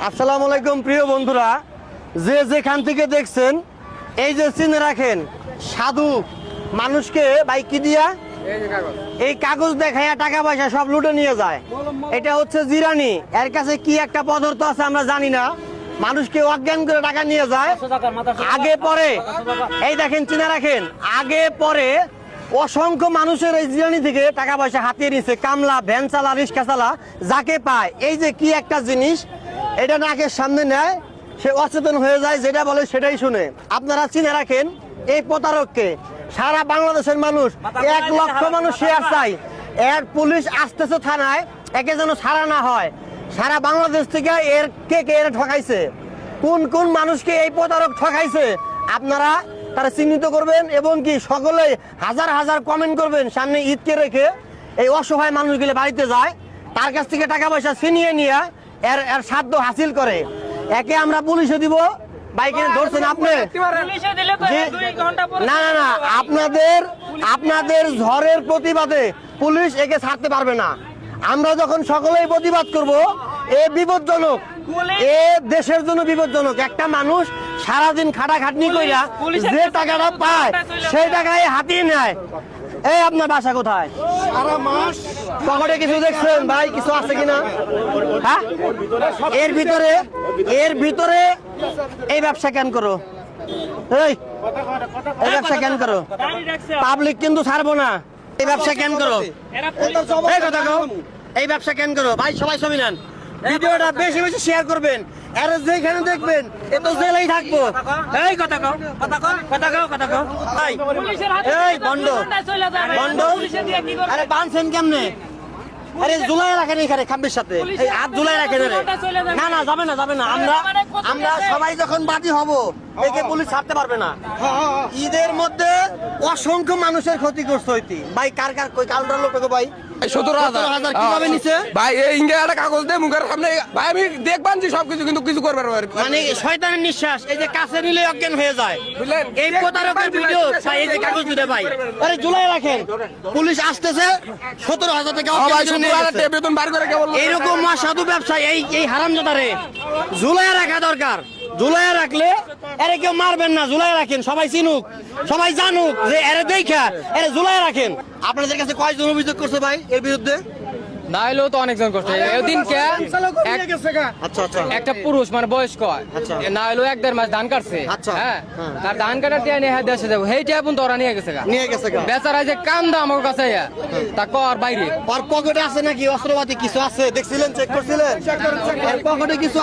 আসসালামু আলাইকুম প্রিয় বন্ধুরা, যে যেখান থেকে দেখছেন এই যে চিনে রাখেন সাধু মানুষকে বাইকি দিয়া এই কাগজ দেখাইয়া টাকা পয়সা সব লুটে নিয়ে যায়। এটা হচ্ছে জিরানি, এর কাছে কি একটা পদার্থ আছে আমরা জানি না, মানুষকে অজ্ঞান করে টাকা নিয়ে যায়। আগে পরে এই দেখেন চিনে রাখেন, আগে পরে অসংখ্য মানুষের এই জিরানি থেকে টাকা পয়সা হাতিয়ে নিচ্ছে। কামলা, ভ্যান চালা, রিক্সা চালা, যাকে পায় এই যে কি একটা জিনিস এটা নাকের সামনে নেয়, সে অচেতন হয়ে যায়, যেটা বলে সেটাই শুনে। আপনারা চিনে রাখেন এই প্রতারককে। সারা বাংলাদেশের মানুষ 1 লক্ষ মানুষ শেয়ার চাই, এর পুলিশ আসতেছে থানায়, একে যেন ছাড়া না হয়। সারা বাংলাদেশ থেকে এর কে এর ঠকাইছে, কোন কোন মানুষকে এই প্রতারক ঠকাইছে আপনারা তারা চিহ্নিত করবেন এবং কি সকলে হাজার হাজার কমেন্ট করবেন। সামনে ঈদকে রেখে এই অসহায় মানুষগুলো বাড়িতে যায়, তার কাছ থেকে টাকা পয়সা ছিনিয়ে নিয়ে এর সাধ্য হাসিল করে। একে আমরা পুলিশে দিব, বাইকে ধরছেন আপনি, না না না, আপনাদের ঝড়ের প্রতিবাদে পুলিশ একে ছাড়তে পারবে না। আমরা যখন সকলেই প্রতিবাদ করব, এ বিপজ্জনক, এ দেশের জন্য বিপজ্জনক। একটা মানুষ সারাদিন খাটাখাটনি কইরা যে টাকাটা পায় সেই টাকায় হাতিয়ে নেয়। এই আপনার বাসা কোথায়? সারা মাস পকেটে কিছু দেখছেন ভাই, কিছু আছে কিনা? হ্যাঁ, এর ভিতরে এই ব্যবসা কেন করো? এই ব্যবসা কেন করো? পাবলিক কিন্তু ছাড়বো না। এই ব্যবসা কেন করো? এই ব্যবসা কেন করো ভাই? সবাই ছবি নেন, ভিডিওটা বেশি বেশি শেয়ার করবেন, আর যেখানে দেখবেন এ তো জেলেই থাকবো। এই কথা কও, এই বন্ড আরে বানছেন কেমনে? আরে জুলাই রাখেন এখানে খাম্বির সাথে, এই হাত জুলাই রাখেন। না না, যাবে না। আমরা সবাই যখন বাদী হব, একে পুলিশ ছাড়তে পারবে না। ঈদের মধ্যে অসংখ্য মানুষের ক্ষতিগ্রস্ত হইতি ভাই। কার কই কালটার লোক ভাই 17,000 কিভাবে নিছে ভাই? এই ইংরেজি একটা কাগজ দে মুখের সামনে ভাই, আমি দেখবান যে সবকিছু, কিন্তু কিছু করবে না। মানে শয়তানের নিঃশ্বাস, এই যে কাছে নিলে অজ্ঞান হয়ে যায়। বুঝলেন? এই প্রতারকের ভিডিও এই যে কাগজ দিতে ভাই, আরে জুলাই রাখেন, পুলিশ আসতেছে। 17,000 টাকা বেতন বার করে কেবল এইরকম সাধু ব্যবসায়ী এই হারামজাদারে জুলাই রাখা দরকার। জুলাই রাখলে এরে কেউ মারবেন না, জুলাই রাখেন, সবাই চিনুক, সবাই জানুক যে এরে দেখা এরে জুলাই রাখেন। আপনাদের কাছে কয়জন অভিযোগ করছে ভাই এর বিরুদ্ধে? না হলেও তো অনেকজন করছে। এদিনকে একটা পুরুষ মানে বয়স্ক, না হলেও 1-1.5 মাস ধান কাটছে। হ্যাঁ, তার ধান কাটার টিয়া নিয়ে দেশে যাবো, সেই টিয়া পর্যন্ত ওরা নিয়ে গেছে। বেচারা যে কান্দা আমার কাছে, তা কর বাইরে। পকেটে আছে নাকি অস্ত্রপাতি কিছু আছে? দেখছিলেন, চেক করছিলেন? পকেটে কিছু